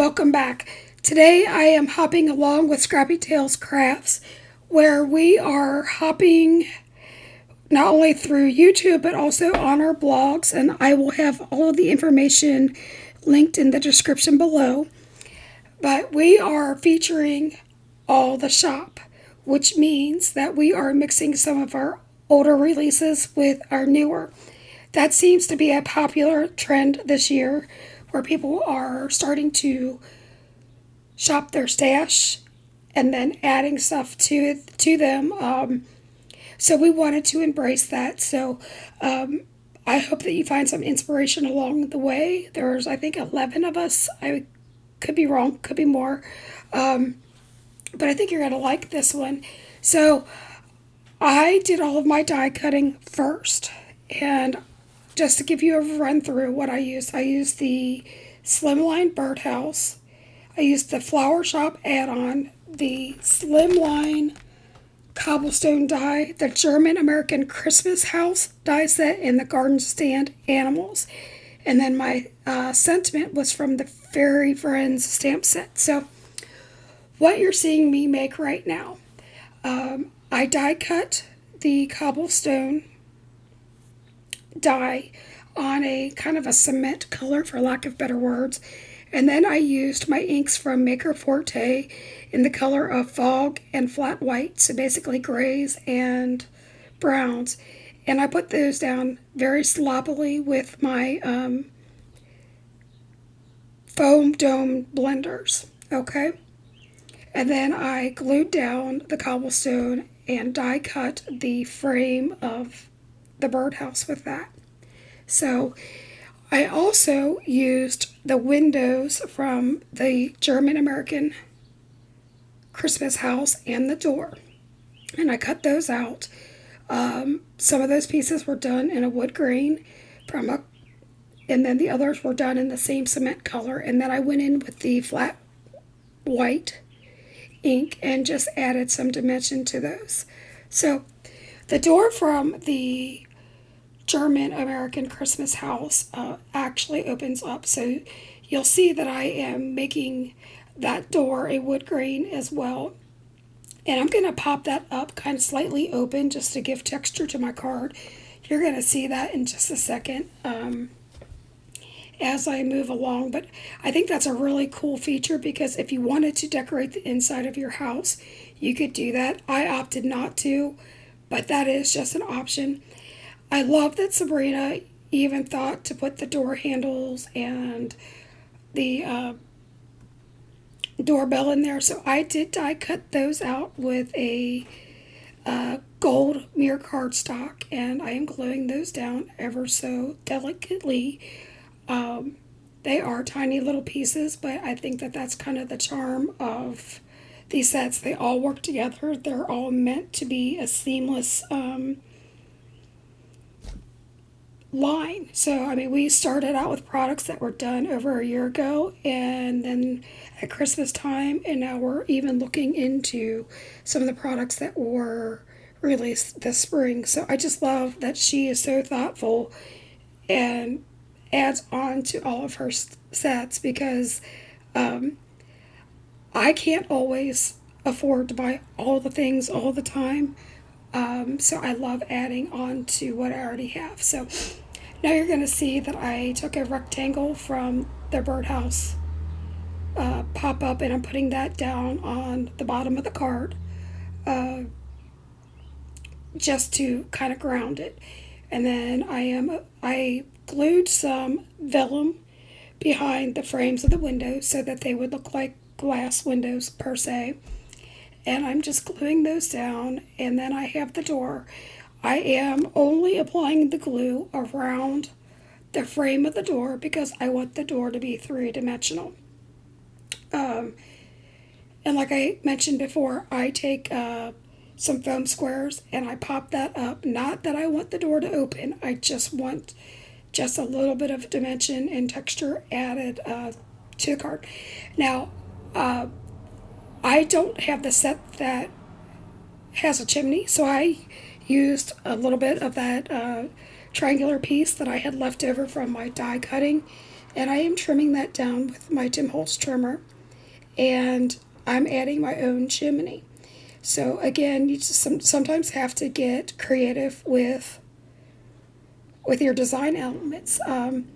welcome back. Today I am hopping along with Scrappy Tails Crafts, where we are hopping not only through YouTube but also on our blogs, and I will have all of the information linked in the description below. But we are featuring all the shop, which means that we are mixing some of our older releases with our newer. That seems to be a popular trend this year, where people are starting to shop their stash and then adding stuff to them. So we wanted to embrace that. So I hope that you find some inspiration along the way. There's, I think, 11 of us. I could be wrong, could be more. But I think you're going to like this one. So I did all of my die cutting first. And just to give you a run through what I used the Slimline Birdhouse. I used the Flower Shop add-on, the Slimline Cobblestone die, the German American Christmas House die set, and the Garden Stand Animals. And then my sentiment was from the Fairy Friends stamp set. So what you're seeing me make right now, I die cut the cobblestone die on a kind of a cement color, for lack of better words, and then I used my inks from Maker Forte in the color of fog and flat white, so basically grays and browns, and I put those down very sloppily with my foam dome blenders. Okay, and then I glued down the cobblestone and die cut the frame of the birdhouse with that. So I also used the windows from the German American Christmas house and the door, and I cut those out. Some of those pieces were done in a wood grain and then the others were done in the same cement color, and then I went in with the flat white ink and just added some dimension to those. So the door from the German American Christmas house actually opens up, so you'll see that I am making that door a wood grain as well, and I'm going to pop that up kind of slightly open just to give texture to my card. You're going to see that in just a second as I move along, but I think that's a really cool feature, because if you wanted to decorate the inside of your house, you could do that. I opted not to, but that is just an option. I love that Sabrina even thought to put the door handles and the doorbell in there. So I did die cut those out with a gold mirror cardstock, and I am gluing those down ever so delicately. They are tiny little pieces, but I think that that's kind of the charm of these sets. They all work together. They're all meant to be a seamless line. So, I mean, we started out with products that were done over a year ago, and then at Christmas time, and now we're even looking into some of the products that were released this spring. So I just love that she is so thoughtful and adds on to all of her sets, because I can't always afford to buy all the things all the time. So I love adding on to what I already have. So now you're going to see that I took a rectangle from the birdhouse pop-up, and I'm putting that down on the bottom of the card just to kind of ground it. And then I glued some vellum behind the frames of the windows so that they would look like glass windows per se. And I'm just gluing those down, and then I have the door. I am only applying the glue around the frame of the door because I want the door to be three-dimensional. And like I mentioned before, I take some foam squares and I pop that up. Not that I want the door to open, I just want just a little bit of dimension and texture added to the card. Now, I don't have the set that has a chimney, so I used a little bit of that triangular piece that I had left over from my die cutting, And I am trimming that down with my Tim Holtz trimmer. And I'm adding my own chimney. So again, you just sometimes have to get creative with your design elements. And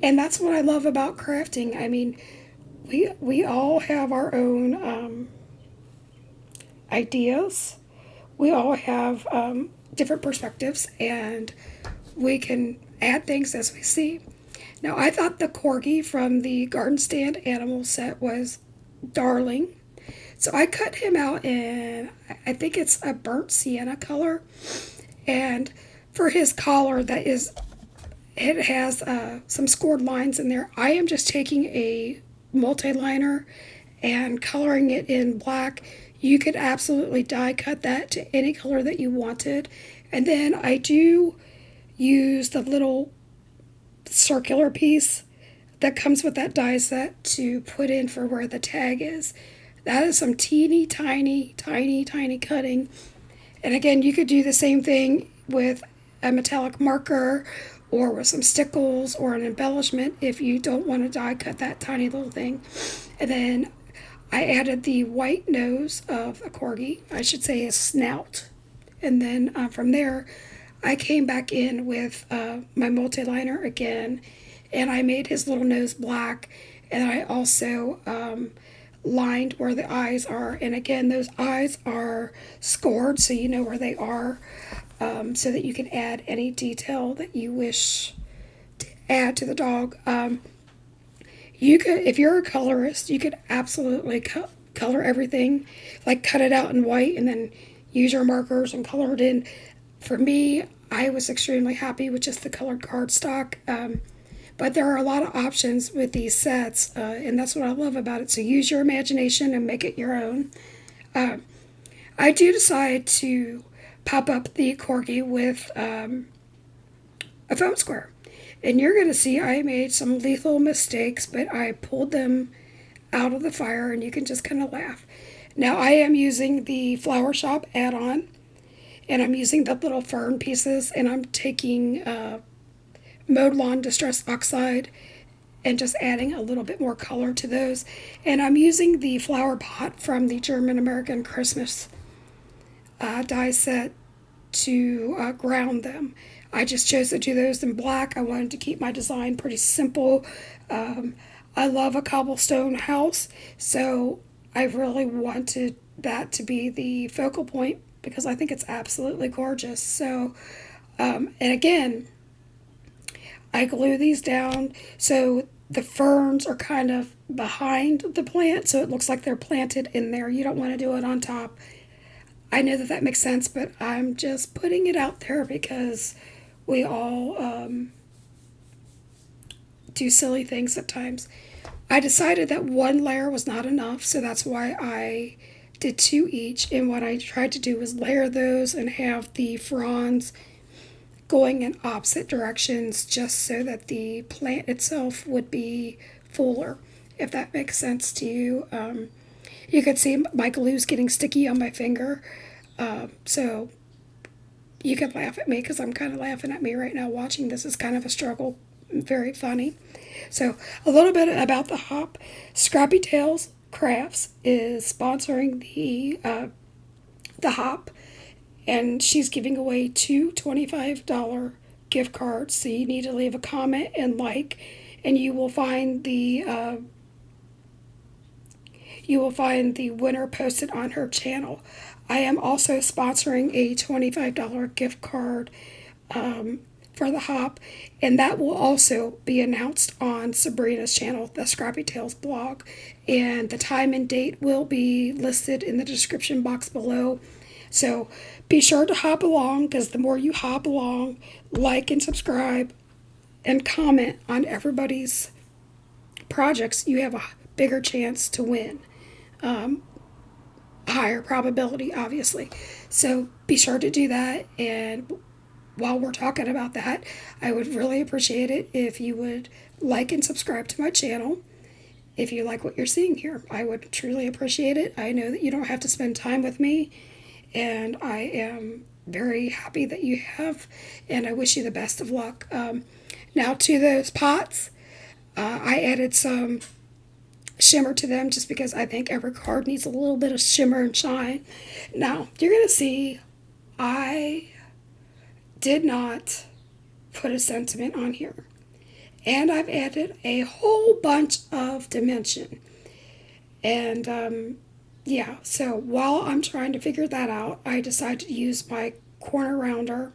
that's what I love about crafting. I mean, we all have our own ideas. We all have different perspectives, and we can add things as we see. Now, I thought the corgi from the garden stand animal set was darling. So I cut him out in, I think it's a burnt sienna color. And for his collar, it has some scored lines in there. I am just taking a multi-liner and coloring it in black. You could absolutely die cut that to any color that you wanted. And then I do use the little circular piece that comes with that die set to put in for where the tag is. That is some teeny tiny cutting. And again, you could do the same thing with a metallic marker or with some stickles or an embellishment if you don't want to die cut that tiny little thing. And then I added the white nose of a corgi, I should say his snout. And then from there, I came back in with my multi-liner again, and I made his little nose black, and I also lined where the eyes are. And again, those eyes are scored so you know where they are, so that you can add any detail that you wish to add to the dog. You could, if you're a colorist, you could absolutely color everything, like cut it out in white and then use your markers and color it in. For me, I was extremely happy with just the colored cardstock. But there are a lot of options with these sets, and that's what I love about it. So use your imagination and make it your own. I do decide to pop up the corgi with a foam square. And you're going to see I made some lethal mistakes, but I pulled them out of the fire, and you can just kind of laugh. Now I am using the Flower Shop add-on, and I'm using the little fern pieces, and I'm taking Mowed Lawn Distress Oxide and just adding a little bit more color to those. And I'm using the flower pot from the German American Christmas die set to ground them. I just chose to do those in black. I wanted to keep my design pretty simple. I love a cobblestone house, so I really wanted that to be the focal point because I think it's absolutely gorgeous. So, and again, I glue these down so the ferns are kind of behind the plant, so it looks like they're planted in there. You don't want to do it on top. I know that makes sense, but I'm just putting it out there because we all do silly things at times. I decided that one layer was not enough, so that's why I did two each. And what I tried to do was layer those and have the fronds going in opposite directions just so that the plant itself would be fuller, if that makes sense to you. You can see my glue's getting sticky on my finger, so you can laugh at me because I'm kind of laughing at me right now watching this. Is kind of a struggle, very funny. So a little bit about the hop. Scrappy Tails Crafts is sponsoring the hop, and she's giving away two $25 gift cards. So you need to leave a comment and like, and you will find the winner posted on her channel. I am also sponsoring a $25 gift card for the hop, and that will also be announced on Sabrina's channel, the Scrappy Tails blog, and the time and date will be listed in the description box below. So be sure to hop along, because the more you hop along, like and subscribe and comment on everybody's projects, you have a bigger chance to win. Higher probability, obviously. So be sure to do that. And while we're talking about that, I would really appreciate it if you would like and subscribe to my channel. If you like what you're seeing here, I would truly appreciate it. I know that you don't have to spend time with me, and I am very happy that you have, and I wish you the best of luck. Now to those pots, I added some shimmer to them just because I think every card needs a little bit of shimmer and shine. Now, you're going to see I did not put a sentiment on here. And I've added a whole bunch of dimension. And yeah, so while I'm trying to figure that out, I decided to use my corner rounder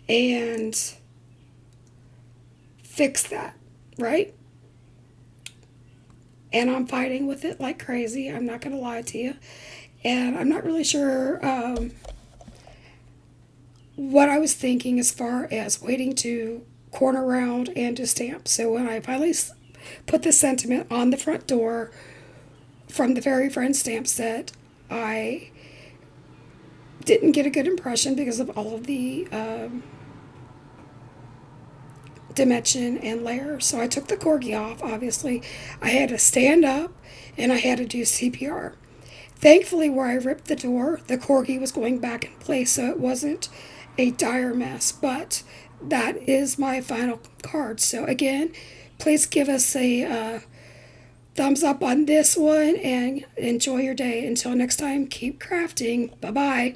and fix that, right? And I'm fighting with it like crazy. I'm not going to lie to you. And I'm not really sure what I was thinking as far as waiting to corner round and to stamp. So when I finally put the sentiment on the front door from the Fairy Friend stamp set, I didn't get a good impression because of all of the dimension and layers. So I took the corgi off, obviously. I had to stand up and I had to do CPR. Thankfully, where I ripped the door, the corgi was going back in place, so it wasn't a dire mess. But that is my final card. So again, please give us a thumbs up on this one and enjoy your day. Until next time, keep crafting. Bye-bye.